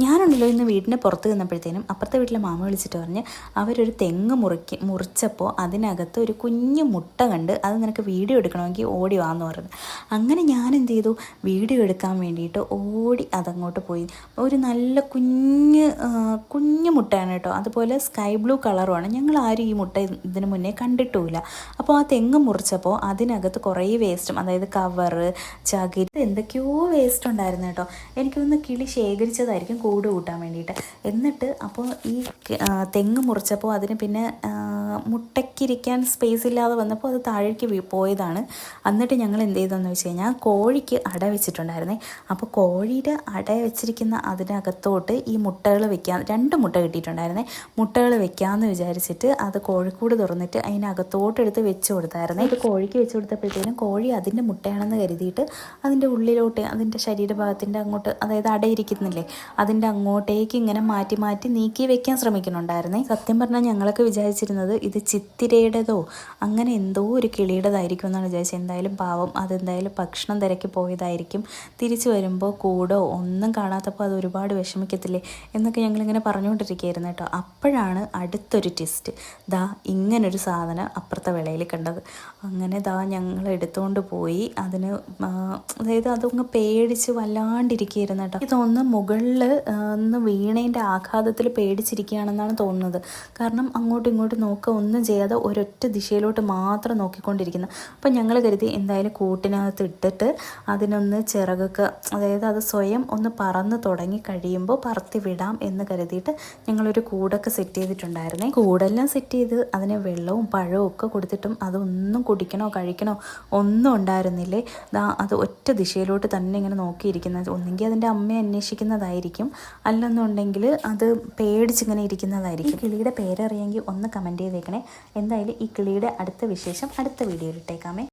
ഞാനുണ്ടല്ലോ ഇന്ന് വീടിന് പുറത്ത് നിന്നപ്പോഴത്തേനും അപ്പുറത്തെ വീട്ടിലെ മാമ വിളിച്ചിട്ട് പറഞ്ഞ് അവരൊരു തെങ്ങ് മുറിച്ചപ്പോൾ അതിനകത്ത് ഒരു കുഞ്ഞു മുട്ട കണ്ട് അത് നിനക്ക് വീഡിയോ എടുക്കണമെങ്കിൽ ഓടി വാന്ന് പറഞ്ഞു. അങ്ങനെ ഞാൻ എന്ത് ചെയ്തു, വീഡിയോ എടുക്കാൻ വേണ്ടിയിട്ട് ഓടി അതങ്ങോട്ട് പോയി. ഒരു നല്ല കുഞ്ഞു മുട്ടയാണ് കേട്ടോ, അതുപോലെ സ്കൈ ബ്ലൂ കളറുമാണ്. ഞങ്ങൾ ആരും ഈ മുട്ട ഇതിന് മുന്നേ കണ്ടിട്ടുമില്ല. അപ്പോൾ ആ തെങ്ങ് മുറിച്ചപ്പോൾ അതിനകത്ത് കുറേ വേസ്റ്റും, അതായത് കവറ്, ചകിരി, എന്തൊക്കെയോ വേസ്റ്റ് ഉണ്ടായിരുന്നു കേട്ടോ. എനിക്കൊന്ന് കിളി ശേഖരിച്ചതായിരിക്കും കൂട് കൂട്ടാൻ വേണ്ടിയിട്ട്. എന്നിട്ട് അപ്പോൾ ഈ തെങ്ങ് മുറിച്ചപ്പോൾ അതിന് പിന്നെ മുട്ടയ്ക്കിരിക്കാൻ സ്പേസ് ഇല്ലാതെ വന്നപ്പോൾ അത് താഴേക്ക് പോയതാണ്. എന്നിട്ട് ഞങ്ങൾ എന്ത് ചെയ്തതെന്ന് വെച്ച് കഴിഞ്ഞാൽ കോഴിക്ക് അട വെച്ചിട്ടുണ്ടായിരുന്നേ. അപ്പോൾ കോഴിയുടെ അട വെച്ചിരിക്കുന്ന അതിനകത്തോട്ട് ഈ മുട്ടകൾ വെക്കാൻ 2 മുട്ട കിട്ടിയിട്ടുണ്ടായിരുന്നേ. മുട്ടകൾ വെക്കാമെന്ന് വിചാരിച്ചിട്ട് അത് കോഴിക്കൂട് തുറന്നിട്ട് അതിനകത്തോട്ട് എടുത്ത് വെച്ച് കൊടുത്തായിരുന്നേ. ഇത് കോഴിക്ക് വെച്ച് കൊടുത്തപ്പോഴത്തേനും കോഴി അതിൻ്റെ മുട്ടയാണെന്ന് കരുതിയിട്ട് അതിൻ്റെ ഉള്ളിലോട്ട്, അതിൻ്റെ ശരീരഭാഗത്തിൻ്റെ അങ്ങോട്ട്, അതായത് അടയിരിക്കുന്നില്ലേ അതിൻ്റെ അങ്ങോട്ടേക്ക് ഇങ്ങനെ മാറ്റി മാറ്റി നീക്കി വെക്കാൻ ശ്രമിക്കുന്നുണ്ടായിരുന്നേ. സത്യം പറഞ്ഞാൽ ഞങ്ങളൊക്കെ വിചാരിച്ചിരുന്നത് ഇത് ചിത്തിരയുടേതോ അങ്ങനെ എന്തോ ഒരു കിളിയുടേതായിരിക്കും എന്നാണ് വിചാരിച്ചത്. എന്തായാലും പാവം, അതെന്തായാലും ഭക്ഷണം തിരക്കി പോയതായിരിക്കും. തിരിച്ചു വരുമ്പോൾ കൂടോ ഒന്നും കാണാത്തപ്പോൾ അത് ഒരുപാട് വിഷമിക്കത്തില്ലേ എന്നൊക്കെ ഞങ്ങളിങ്ങനെ പറഞ്ഞുകൊണ്ടിരിക്കുകയായിരുന്നു കേട്ടോ. അപ്പോഴാണ് അടുത്തൊരു ട്വിസ്റ്റ്. ദാ ഇങ്ങനൊരു സാധനം അപ്പുറത്തെ വിളയിൽ കണ്ടത്. അങ്ങനെ ദാ ഞങ്ങൾ എടുത്തുകൊണ്ട് പോയി. അതിന് അതായത് അതങ്ങ് പേടിച്ച് വല്ലാണ്ടിരിക്കുകയായിരുന്നു കേട്ടോ. ഇതൊന്ന് മുകളിൽ ഒന്ന് വീണേൻ്റെ ആഘാതത്തിൽ പേടിച്ചിരിക്കുകയാണെന്നാണ് തോന്നുന്നത്. കാരണം അങ്ങോട്ടും ഇങ്ങോട്ടും നോക്കുക ഒന്നും ചെയ്യാതെ ഒരൊറ്റ ദിശയിലോട്ട് മാത്രം നോക്കിക്കൊണ്ടിരിക്കുന്നു. അപ്പം ഞങ്ങൾ കരുതി എന്തായാലും കൂട്ടിനകത്ത് ഇട്ടിട്ട് അതിനൊന്ന് ചിറകൊക്കെ, അതായത് അത് സ്വയം ഒന്ന് പറന്ന് തുടങ്ങി കഴിയുമ്പോൾ പറത്തി വിടാം എന്ന് കരുതിയിട്ട് ഞങ്ങളൊരു കൂടൊക്കെ സെറ്റ് ചെയ്തിട്ടുണ്ടായിരുന്നേ. കൂടെല്ലാം സെറ്റ് ചെയ്ത് അതിന് വെള്ളവും പഴവും ഒക്കെ കൊടുത്തിട്ടും അതൊന്നും കുടിക്കണോ കഴിക്കണോ ഒന്നും ഉണ്ടായിരുന്നില്ലേ. അത് ഒറ്റ ദിശയിലോട്ട് തന്നെ ഇങ്ങനെ നോക്കിയിരിക്കുന്നത്. ഒന്നെങ്കിൽ അതിൻ്റെ അമ്മയെ അന്വേഷിക്കുന്നതായിരിക്കും, അല്ലെന്നുണ്ടെങ്കിൽ അത് പേടിച്ചിങ്ങനെ ഇരിക്കുന്നതായിരിക്കും. ഈ കിളിയുടെ പേരറിയെങ്കിൽ ഒന്ന് കമൻറ്റ് ചെയ്തേക്കണേ. എന്തായാലും ഈ കിളിയുടെ അടുത്ത വിശേഷം അടുത്ത വീഡിയോയിൽ ഇട്ടേക്കാമേ.